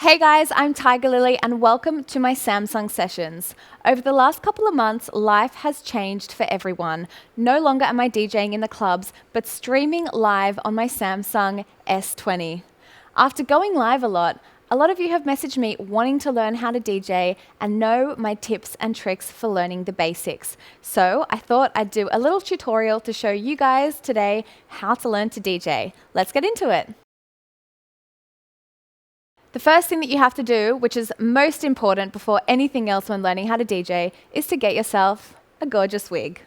Hey guys, I'm Tigerlily and welcome to my Samsung sessions. Over the last couple of months, life has changed for everyone. No longer am I DJing in the clubs, but streaming live on my Samsung S20. After going live a lot of you have messaged me wanting to learn how to DJ and know my tips and tricks for learning the basics. So I thought I'd do a little tutorial to show you guys today how to learn to DJ. Let's get into it. The first thing that you have to do, which is most important before anything else when learning how to DJ, is to get yourself a gorgeous wig.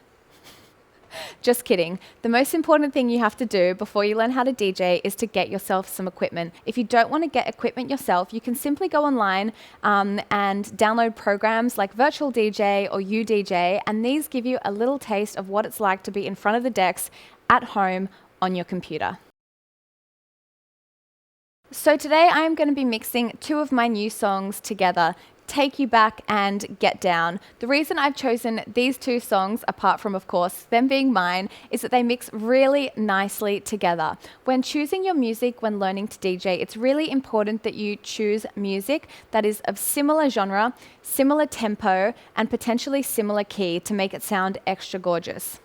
Just kidding. The most important thing you have to do before you learn how to DJ is to get yourself some equipment. If you don't want to get equipment yourself, you can simply go online and download programs like Virtual DJ or UDJ, and these give you a little taste of what it's like to be in front of the decks at home on your computer. So today I am going to be mixing two of my new songs together, Take You Back and Get Down. The reason I've chosen these two songs, apart from of course them being mine, is that they mix really nicely together. When choosing your music when learning to DJ, it's really important that you choose music that is of similar genre, similar tempo, and potentially similar key to make it sound extra gorgeous.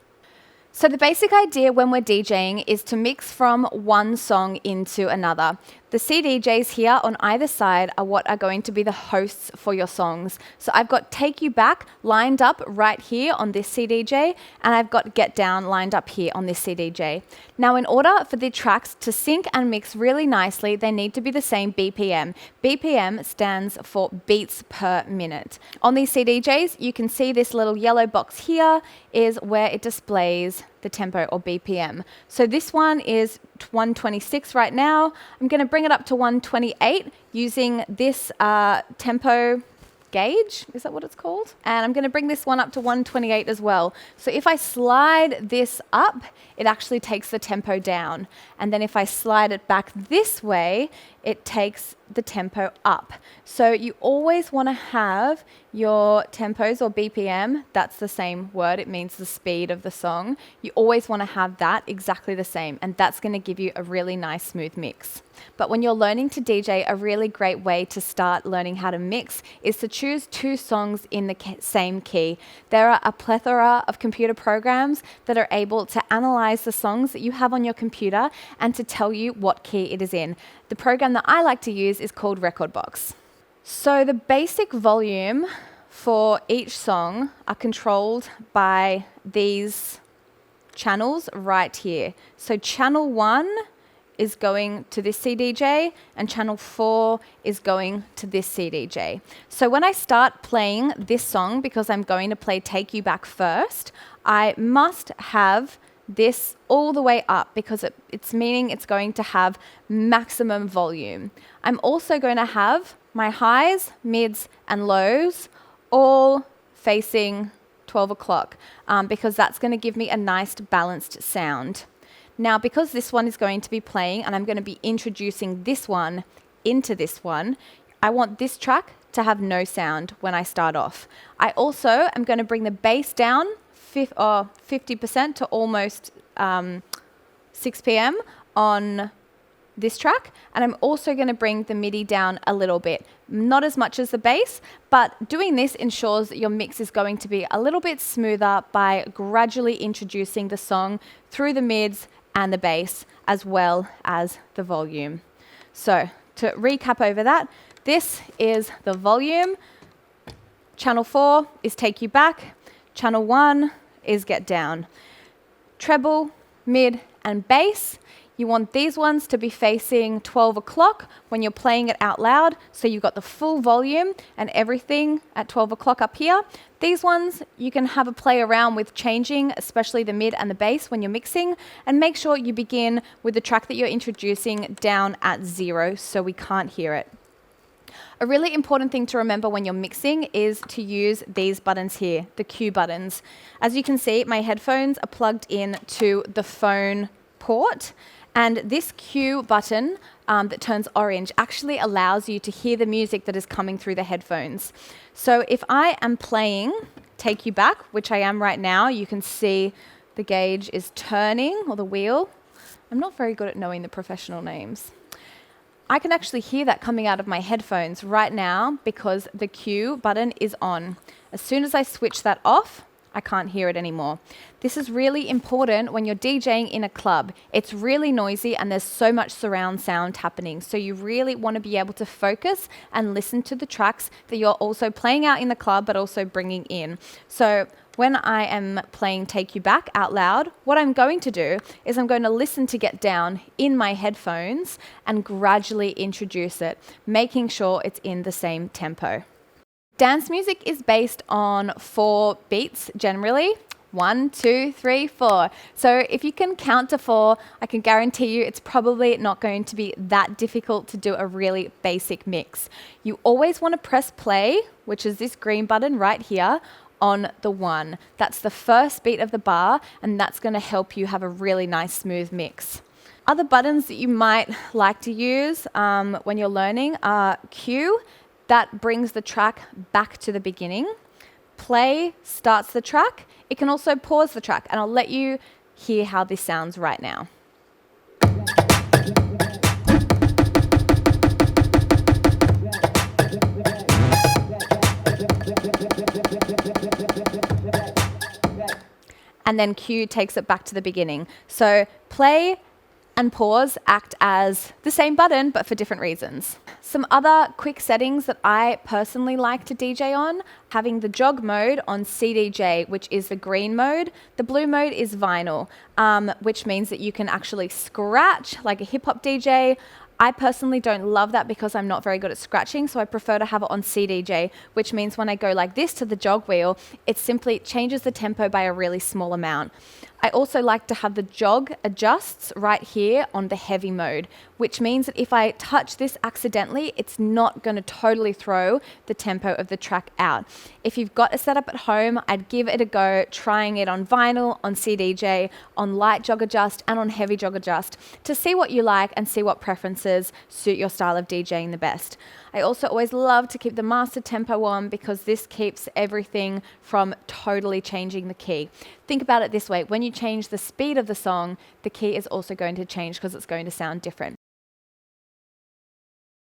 So the basic idea when we're DJing is to mix from one song into another. The CDJs here on either side are what are going to be the hosts for your songs. So I've got Take You Back lined up right here on this CDJ, and I've got Get Down lined up here on this CDJ. Now in order for the tracks to sync and mix really nicely, they need to be the same BPM. BPM stands for beats per minute. On these CDJs, you can see this little yellow box here is where it displays the tempo or BPM. So this one is 126 right now. I'm going to bring it up to 128 using this tempo gauge, is that what it's called? And I'm going to bring this one up to 128 as well. So if I slide this up, it actually takes the tempo down. And then if I slide it back this way, it takes the tempo up. So you always want to have your tempos or BPM, that's the same word, it means the speed of the song. You always want to have that exactly the same, and that's going to give you a really nice smooth mix. But when you're learning to DJ, a really great way to start learning how to mix is to choose two songs in the same key. There are a plethora of computer programs that are able to analyze the songs that you have on your computer and to tell you what key it is in. The program that I like to use is called Recordbox. So the basic volume for each song are controlled by these channels right here. So channel 1 is going to this CDJ and channel 4 is going to this CDJ. So when I start playing this song, because I'm going to play Take You Back first, I must have this all the way up because it's meaning it's going to have maximum volume. I'm also going to have my highs, mids, and lows all facing 12 o'clock because that's going to give me a nice balanced sound. Now, because this one is going to be playing and I'm going to be introducing this one into this one, I want this track to have no sound when I start off. I also am going to bring the bass down 50% to almost 6 p.m. on this track, and I'm also going to bring the MIDI down a little bit. Not as much as the bass, but doing this ensures that your mix is going to be a little bit smoother by gradually introducing the song through the mids and the bass, as well as the volume. So to recap over that, this is the volume. Channel 4 is Take You Back. Channel 1 is Get Down. Treble, mid, and bass. You want these ones to be facing 12 o'clock when you're playing it out loud, so you've got the full volume and everything at 12 o'clock up here. These ones you can have a play around with changing, especially the mid and the bass when you're mixing, and make sure you begin with the track that you're introducing down at 0 so we can't hear it. A really important thing to remember when you're mixing is to use these buttons here, the Q buttons. As you can see, my headphones are plugged in to the phone port, and this Q button that turns orange actually allows you to hear the music that is coming through the headphones. So if I am playing Take You Back, which I am right now, you can see the gauge is turning, or the wheel. I'm not very good at knowing the professional names. I can actually hear that coming out of my headphones right now because the cue button is on. As soon as I switch that off, I can't hear it anymore. This is really important when you're DJing in a club. It's really noisy and there's so much surround sound happening. So you really want to be able to focus and listen to the tracks that you're also playing out in the club, but also bringing in. So when I am playing Take You Back out loud, what I'm going to do is I'm going to listen to Get Down in my headphones and gradually introduce it, making sure it's in the same tempo. Dance music is based on 4 beats generally. 1, 2, 3, 4. So if you can count to 4, I can guarantee you it's probably not going to be that difficult to do a really basic mix. You always want to press play, which is this green button right here, on the 1. That's the first beat of the bar, and that's going to help you have a really nice smooth mix. Other buttons that you might like to use when you're learning are cue. That brings the track back to the beginning. Play starts the track. It can also pause the track, and I'll let you hear how this sounds right now. And then cue takes it back to the beginning. So play and pause act as the same button, but for different reasons. Some other quick settings that I personally like to DJ on, having the jog mode on CDJ, which is the green mode. The blue mode is vinyl, which means that you can actually scratch like a hip hop DJ. I personally don't love that because I'm not very good at scratching, so I prefer to have it on CDJ, which means when I go like this to the jog wheel, it simply changes the tempo by a really small amount. I also like to have the jog adjusts right here on the heavy mode, which means that if I touch this accidentally, it's not going to totally throw the tempo of the track out. If you've got a setup at home, I'd give it a go, trying it on vinyl, on CDJ, on light jog adjust, and on heavy jog adjust to see what you like and see what preferences suit your style of DJing the best. I also always love to keep the master tempo on because this keeps everything from totally changing the key. Think about it this way, when you change the speed of the song, the key is also going to change because it's going to sound different.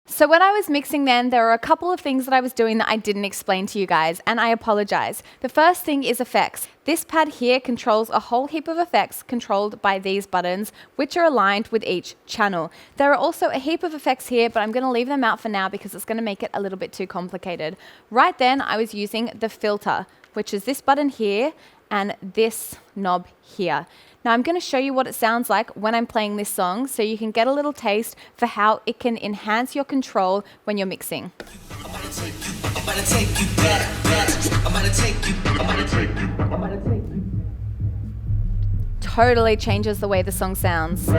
So when I was mixing then, there were a couple of things that I was doing that I didn't explain to you guys, and I apologize. The first thing is effects. This pad here controls a whole heap of effects controlled by these buttons, which are aligned with each channel. There are also a heap of effects here, but I'm going to leave them out for now because it's going to make it a little bit too complicated. Right then, I was using the filter, which is this button here and this knob here. Now I'm going to show you what it sounds like when I'm playing this song so you can get a little taste for how it can enhance your control when you're mixing. Totally changes the way the song sounds.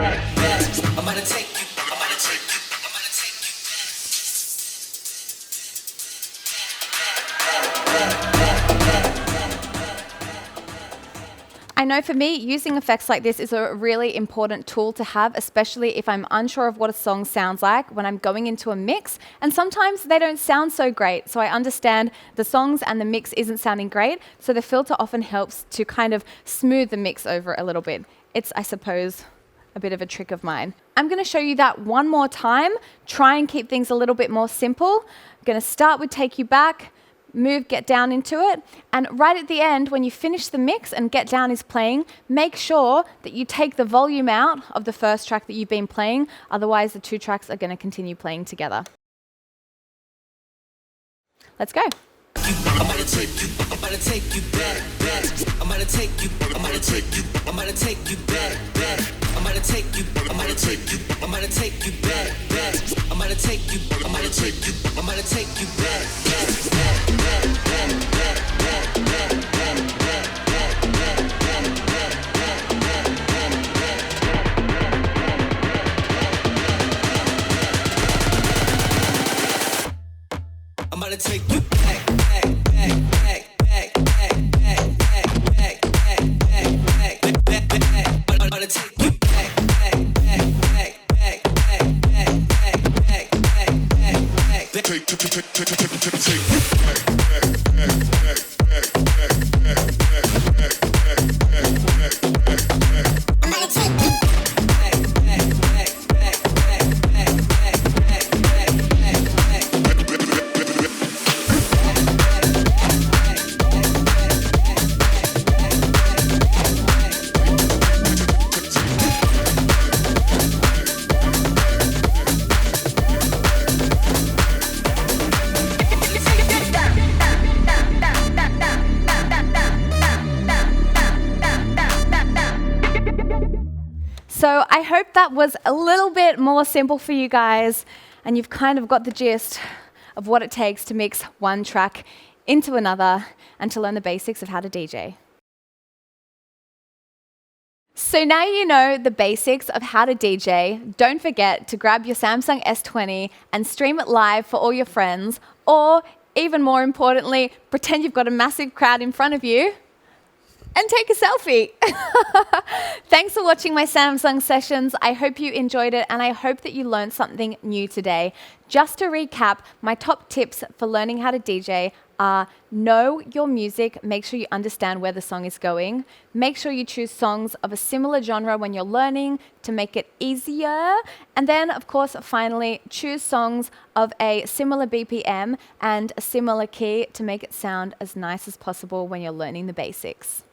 I know for me, using effects like this is a really important tool to have, especially if I'm unsure of what a song sounds like when I'm going into a mix. And sometimes they don't sound so great. So I understand the songs and the mix isn't sounding great. So the filter often helps to kind of smooth the mix over a little bit. It's, I suppose, a bit of a trick of mine. I'm going to show you that one more time. Try and keep things a little bit more simple. I'm going to start with Take You Back. Move Get Down into it, and right at the end when you finish the mix and Get Down is playing, make sure that you take the volume out of the first track that you've been playing, otherwise the two tracks are going to continue playing together. Let's go. I'm gonna take you back, back. I'm gonna take you back, back. I'm gonna take you back, back. I'm gonna take you back, So I hope that was a little bit more simple for you guys, and you've kind of got the gist of what it takes to mix one track into another and to learn the basics of how to DJ. So now you know the basics of how to DJ. Don't forget to grab your Samsung S20 and stream it live for all your friends, or even more importantly, pretend you've got a massive crowd in front of you and take a selfie. Thanks for watching my Samsung sessions. I hope you enjoyed it, and I hope that you learned something new today. Just to recap, my top tips for learning how to DJ are: know your music, make sure you understand where the song is going. Make sure you choose songs of a similar genre when you're learning to make it easier. And then, of course, finally, choose songs of a similar BPM and a similar key to make it sound as nice as possible when you're learning the basics.